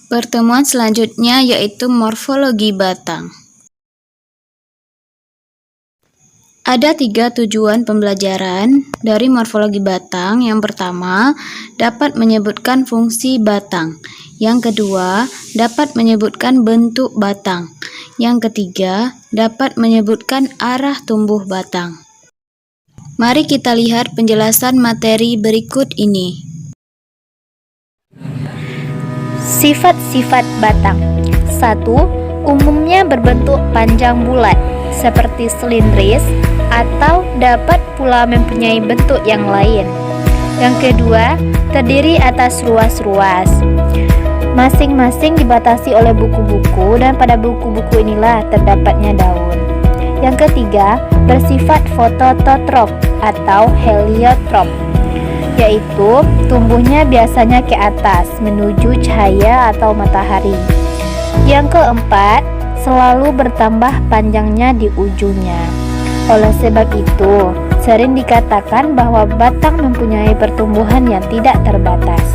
Pertemuan selanjutnya yaitu morfologi batang. Ada 3 tujuan pembelajaran dari morfologi batang. Yang pertama, dapat menyebutkan fungsi batang. Yang kedua, dapat menyebutkan bentuk batang. Yang ketiga, dapat menyebutkan arah tumbuh batang. Mari kita lihat penjelasan materi berikut ini. Sifat-sifat batang. 1. Umumnya berbentuk panjang bulat, seperti silindris, atau dapat pula mempunyai bentuk yang lain. Yang kedua, terdiri atas ruas-ruas. Masing-masing dibatasi oleh buku-buku, dan pada buku-buku inilah terdapatnya daun. Yang ketiga, bersifat fototrof atau heliotrop, yaitu tumbuhnya biasanya ke atas menuju cahaya atau matahari. Yang keempat, selalu bertambah panjangnya di ujungnya. Oleh sebab itu, sering dikatakan bahwa batang mempunyai pertumbuhan yang tidak terbatas.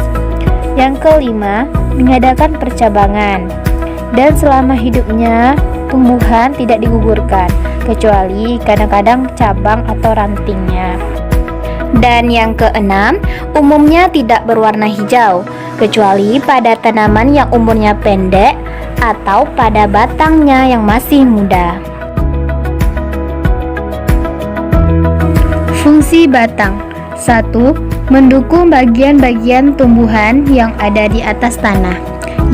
Yang kelima, mengadakan percabangan. Dan selama hidupnya, tumbuhan tidak digugurkan, kecuali kadang-kadang cabang atau rantingnya. Dan yang keenam, umumnya tidak berwarna hijau, kecuali pada tanaman yang umurnya pendek atau pada batangnya yang masih muda. Fungsi batang. 1. Mendukung bagian-bagian tumbuhan yang ada di atas tanah,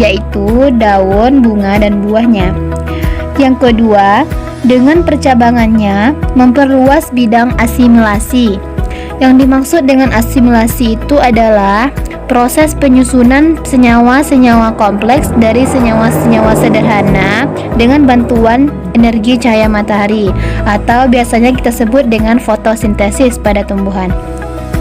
yaitu daun, bunga, dan buahnya. Yang kedua, dengan percabangannya memperluas bidang asimilasi. Yang dimaksud dengan asimilasi itu adalah proses penyusunan senyawa-senyawa kompleks dari senyawa-senyawa sederhana dengan bantuan energi cahaya matahari, atau biasanya kita sebut dengan fotosintesis pada tumbuhan.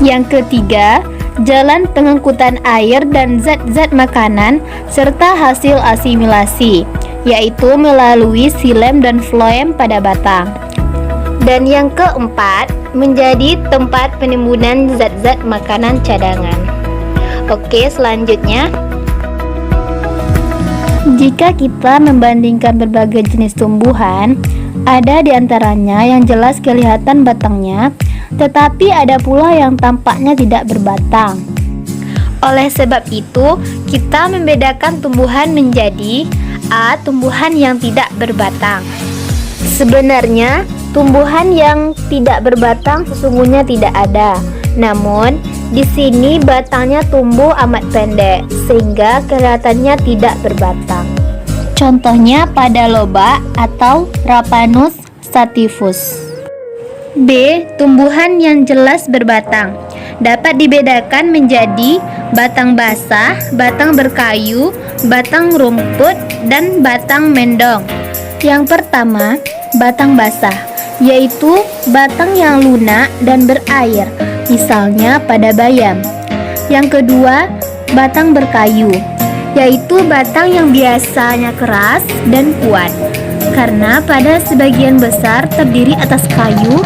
Yang ketiga, jalan pengangkutan air dan zat-zat makanan serta hasil asimilasi, yaitu melalui xilem dan floem pada batang. Dan yang keempat, menjadi tempat penimbunan zat-zat makanan cadangan. Oke, selanjutnya, jika kita membandingkan berbagai jenis tumbuhan, ada di antaranya yang jelas kelihatan batangnya, tetapi ada pula yang tampaknya tidak berbatang. Oleh sebab itu, kita membedakan tumbuhan menjadi A. Tumbuhan yang tidak berbatang. Sebenarnya, tumbuhan yang tidak berbatang sesungguhnya tidak ada. Namun, di sini batangnya tumbuh amat pendek sehingga kelihatannya tidak berbatang. Contohnya pada lobak atau Raphanus sativus. B. Tumbuhan yang jelas berbatang. Dapat dibedakan menjadi batang basah, batang berkayu, batang rumput, dan batang mendong. Yang pertama, batang basah, yaitu batang yang lunak dan berair, misalnya pada bayam. Yang kedua, batang berkayu, yaitu batang yang biasanya keras dan kuat, karena pada sebagian besar terdiri atas kayu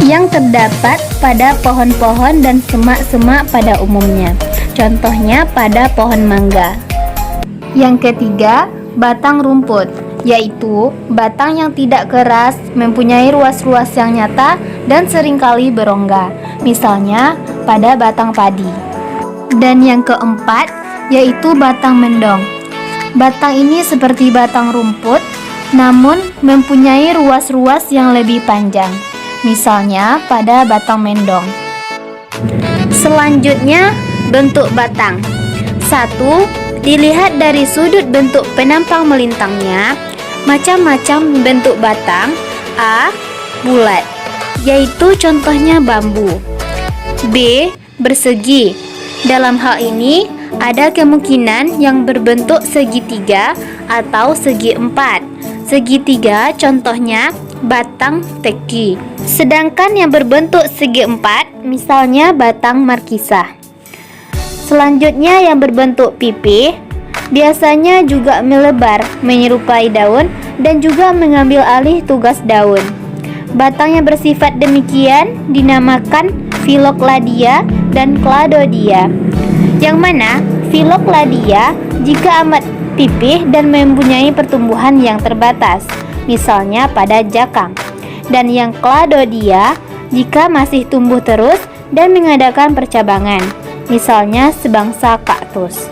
yang terdapat pada pohon-pohon dan semak-semak pada umumnya. Contohnya pada pohon mangga. Yang ketiga, batang rumput, yaitu batang yang tidak keras, mempunyai ruas-ruas yang nyata dan seringkali berongga, misalnya pada batang padi. Dan yang keempat, yaitu batang mendong. Batang ini seperti batang rumput, namun mempunyai ruas-ruas yang lebih panjang, misalnya pada batang mendong. Selanjutnya, bentuk batang. 1. Dilihat dari sudut bentuk penampang melintangnya. Macam-macam bentuk batang. A. Bulat, yaitu contohnya bambu. B. Bersegi. Dalam hal ini, ada kemungkinan yang berbentuk segitiga atau segi empat. Segitiga contohnya batang teki. Sedangkan yang berbentuk segi empat, misalnya batang markisah. Selanjutnya yang berbentuk pipih, biasanya juga melebar, menyerupai daun, dan juga mengambil alih tugas daun. Batang yang bersifat demikian dinamakan Phyllokladia dan Cladodia, yang mana Filocladia jika amat pipih dan mempunyai pertumbuhan yang terbatas, misalnya pada jakang. Dan yang Cladodia jika masih tumbuh terus dan mengadakan percabangan, misalnya sebangsa kaktus.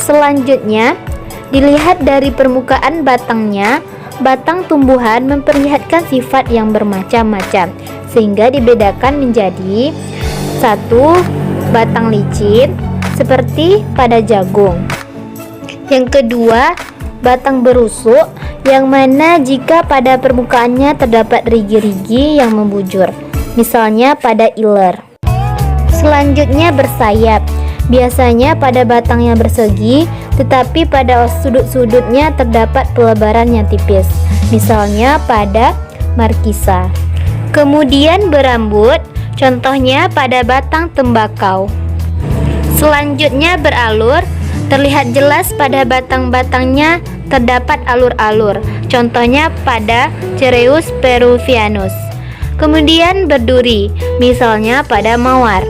Selanjutnya, dilihat dari permukaan batangnya. Batang tumbuhan memperlihatkan sifat yang bermacam-macam, sehingga dibedakan menjadi satu, batang licin seperti pada jagung. Yang kedua, batang berusuk, yang mana jika pada permukaannya terdapat rigi-rigi yang membujur, misalnya pada iler. Selanjutnya bersayap, biasanya pada batang yang bersegi, tetapi pada sudut-sudutnya terdapat pelebaran yang tipis, misalnya pada markisa. Kemudian berambut, contohnya pada batang tembakau. Selanjutnya beralur, terlihat jelas pada batang-batangnya terdapat alur-alur, contohnya pada Cereus peruvianus. Kemudian berduri, misalnya pada mawar.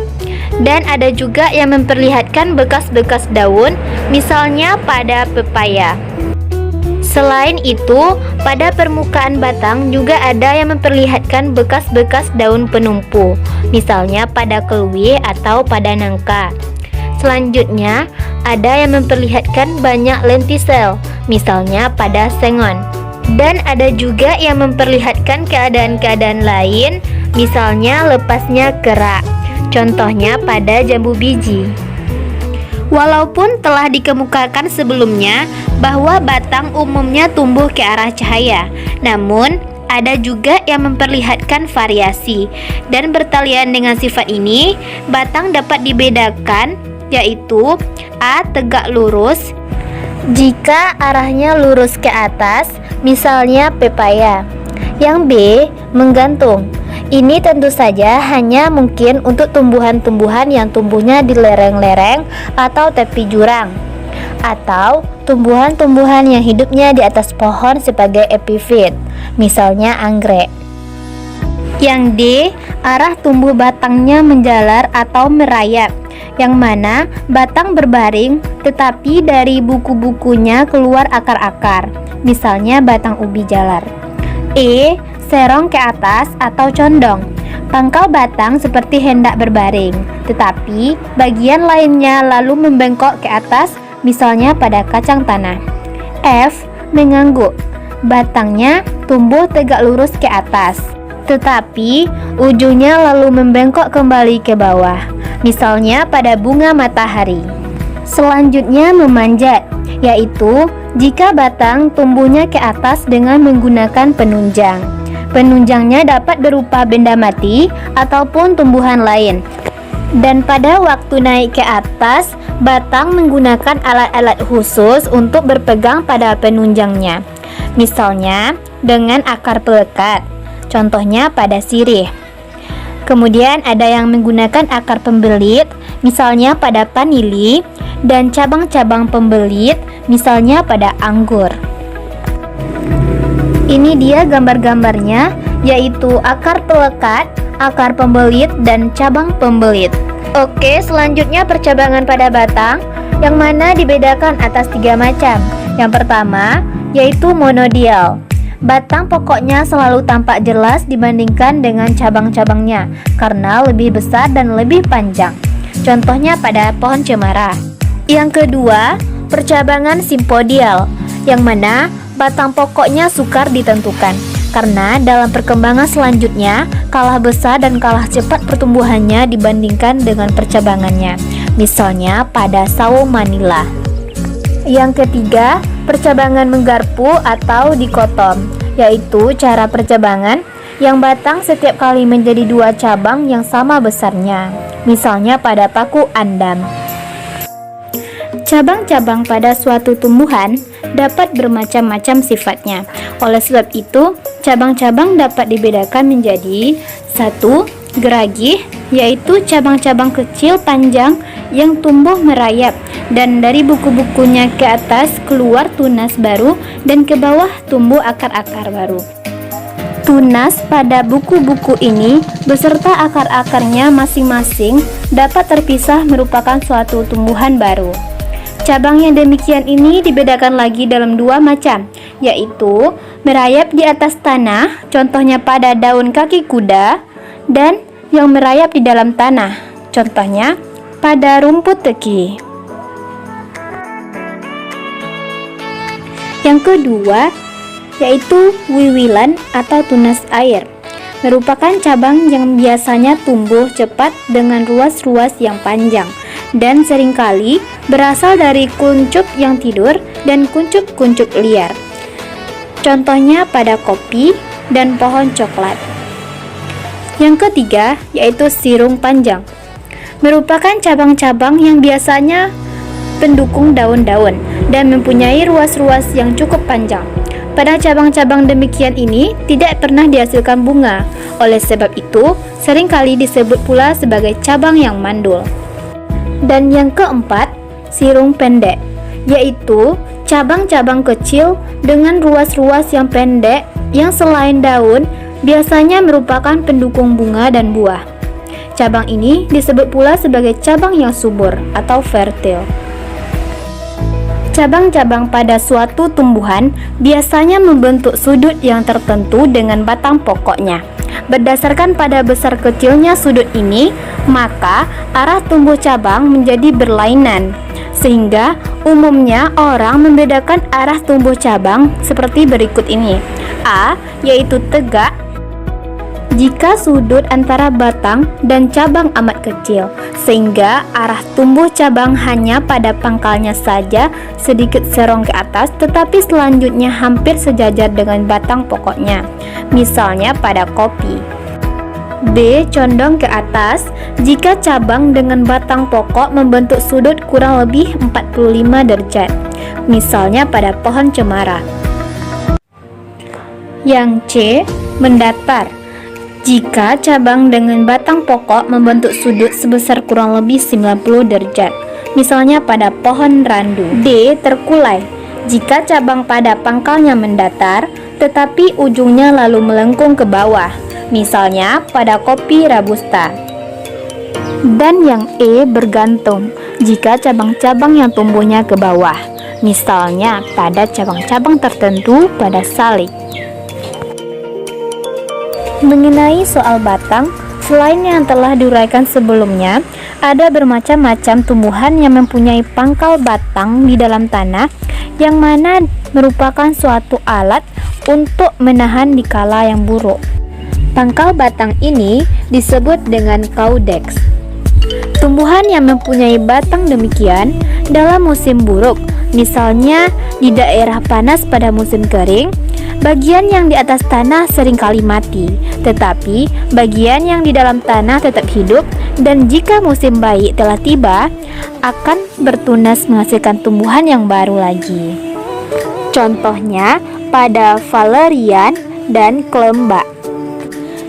Dan ada juga yang memperlihatkan bekas-bekas daun, misalnya pada pepaya. Selain itu, pada permukaan batang juga ada yang memperlihatkan bekas-bekas daun penumpu, misalnya pada keluih atau pada nangka. Selanjutnya, ada yang memperlihatkan banyak lentisel, misalnya pada sengon. Dan ada juga yang memperlihatkan keadaan-keadaan lain, misalnya lepasnya kerak, contohnya pada jambu biji. Walaupun telah dikemukakan sebelumnya bahwa batang umumnya tumbuh ke arah cahaya, namun ada juga yang memperlihatkan variasi. Dan bertalian dengan sifat ini, batang dapat dibedakan, yaitu A. Tegak lurus jika arahnya lurus ke atas, misalnya pepaya. Yang B. Menggantung. Ini tentu saja hanya mungkin untuk tumbuhan-tumbuhan yang tumbuhnya di lereng-lereng atau tepi jurang, atau tumbuhan-tumbuhan yang hidupnya di atas pohon sebagai epifit, misalnya anggrek. Yang D. Arah tumbuh batangnya menjalar atau merayap, yang mana batang berbaring tetapi dari buku-bukunya keluar akar-akar, misalnya batang ubi jalar. E. Serong ke atas atau condong. Pangkal batang seperti hendak berbaring, tetapi bagian lainnya lalu membengkok ke atas, misalnya pada kacang tanah. F. Mengangguk. Batangnya tumbuh tegak lurus ke atas, tetapi ujungnya lalu membengkok kembali ke bawah, misalnya pada bunga matahari. Selanjutnya memanjat, yaitu jika batang tumbuhnya ke atas dengan menggunakan penunjang. Penunjangnya dapat berupa benda mati ataupun tumbuhan lain. Dan pada waktu naik ke atas, batang menggunakan alat-alat khusus untuk berpegang pada penunjangnya, misalnya dengan akar pelekat, contohnya pada sirih. Kemudian ada yang menggunakan akar pembelit, misalnya pada panili, dan cabang-cabang pembelit, misalnya pada anggur. Ini dia gambar-gambarnya, yaitu akar pelekat, akar pembelit, dan cabang pembelit. Oke, selanjutnya percabangan pada batang, yang mana dibedakan atas 3 macam. Yang pertama, yaitu monodial. Batang pokoknya selalu tampak jelas dibandingkan dengan cabang-cabangnya, karena lebih besar dan lebih panjang. Contohnya pada pohon cemara. Yang kedua, percabangan simpodial, yang mana batang pokoknya sukar ditentukan, karena dalam perkembangan selanjutnya kalah besar dan kalah cepat pertumbuhannya dibandingkan dengan percabangannya, misalnya pada sawo manila. Yang ketiga, percabangan menggarpu atau dikotom, yaitu cara percabangan yang batang setiap kali menjadi 2 cabang yang sama besarnya, misalnya pada paku andam. Cabang-cabang pada suatu tumbuhan dapat bermacam-macam sifatnya. Oleh sebab itu, cabang-cabang dapat dibedakan menjadi 1. Geragih, yaitu cabang-cabang kecil panjang yang tumbuh merayap, dan dari buku-bukunya ke atas keluar tunas baru dan ke bawah tumbuh akar-akar baru. Tunas pada buku-buku ini beserta akar-akarnya masing-masing dapat terpisah merupakan suatu tumbuhan baru. Cabang yang demikian ini dibedakan lagi dalam dua macam, yaitu merayap di atas tanah, contohnya pada daun kaki kuda, dan yang merayap di dalam tanah, contohnya pada rumput teki. Yang kedua yaitu wiwilan atau tunas air, merupakan cabang yang biasanya tumbuh cepat dengan ruas-ruas yang panjang dan seringkali berasal dari kuncup yang tidur dan kuncup-kuncup liar. Contohnya pada kopi dan pohon coklat. Yang ketiga yaitu sirung panjang, merupakan cabang-cabang yang biasanya pendukung daun-daun dan mempunyai ruas-ruas yang cukup panjang. Pada cabang-cabang demikian ini tidak pernah dihasilkan bunga. Oleh sebab itu, seringkali disebut pula sebagai cabang yang mandul. Dan yang keempat, sirung pendek, yaitu cabang-cabang kecil dengan ruas-ruas yang pendek yang selain daun biasanya merupakan pendukung bunga dan buah. Cabang ini disebut pula sebagai cabang yang subur atau fertil. Cabang-cabang pada suatu tumbuhan biasanya membentuk sudut yang tertentu dengan batang pokoknya. Berdasarkan pada besar kecilnya sudut ini, maka arah tumbuh cabang menjadi berlainan. Sehingga umumnya orang membedakan arah tumbuh cabang seperti berikut ini. A, yaitu tegak, jika sudut antara batang dan cabang amat kecil, sehingga arah tumbuh cabang hanya pada pangkalnya saja sedikit serong ke atas, tetapi selanjutnya hampir sejajar dengan batang pokoknya, misalnya pada kopi. B, condong ke atas, jika cabang dengan batang pokok membentuk sudut kurang lebih 45 derajat, misalnya pada pohon cemara. Yang C, mendatar, jika cabang dengan batang pokok membentuk sudut sebesar kurang lebih 90 derajat, misalnya pada pohon randu. D, terkulai, jika cabang pada pangkalnya mendatar, tetapi ujungnya lalu melengkung ke bawah, misalnya pada kopi robusta. Dan yang E, bergantung, jika cabang-cabang yang tumbuhnya ke bawah, misalnya pada cabang-cabang tertentu pada salik. Mengenai soal batang, selain yang telah diuraikan sebelumnya, ada bermacam-macam tumbuhan yang mempunyai pangkal batang di dalam tanah, yang mana merupakan suatu alat untuk menahan dikala yang buruk. Pangkal batang ini disebut dengan caudex. Tumbuhan yang mempunyai batang demikian dalam musim buruk, misalnya di daerah panas pada musim kering, bagian yang di atas tanah seringkali mati, tetapi bagian yang di dalam tanah tetap hidup, dan jika musim baik telah tiba, akan bertunas menghasilkan tumbuhan yang baru lagi. Contohnya pada valerian dan klembak.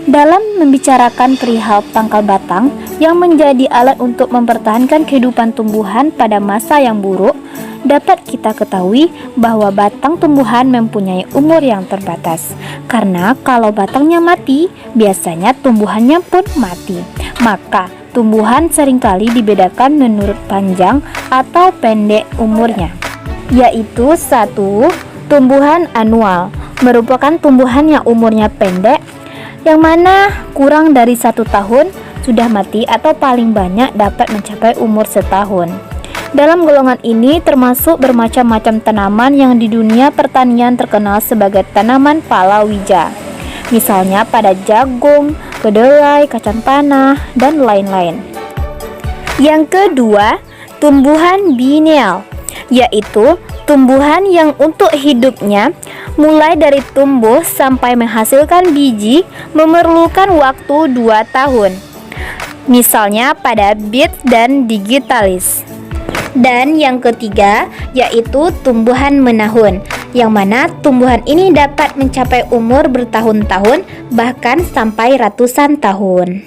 Dalam membicarakan perihal pangkal batang yang menjadi alat untuk mempertahankan kehidupan tumbuhan pada masa yang buruk, dapat kita ketahui bahwa batang tumbuhan mempunyai umur yang terbatas. Karena kalau batangnya mati, biasanya tumbuhannya pun mati. Maka tumbuhan seringkali dibedakan menurut panjang atau pendek umurnya, yaitu 1. Tumbuhan anual, merupakan tumbuhan yang umurnya pendek, yang mana kurang dari 1 tahun sudah mati atau paling banyak dapat mencapai umur setahun. Dalam golongan ini termasuk bermacam-macam tanaman yang di dunia pertanian terkenal sebagai tanaman palawija, misalnya pada jagung, kedelai, kacang tanah, dan lain-lain. Yang kedua, tumbuhan biennial, yaitu tumbuhan yang untuk hidupnya mulai dari tumbuh sampai menghasilkan biji memerlukan waktu 2 tahun, misalnya pada beet dan digitalis. Dan yang ketiga yaitu tumbuhan menahun, yang mana tumbuhan ini dapat mencapai umur bertahun-tahun bahkan sampai ratusan tahun.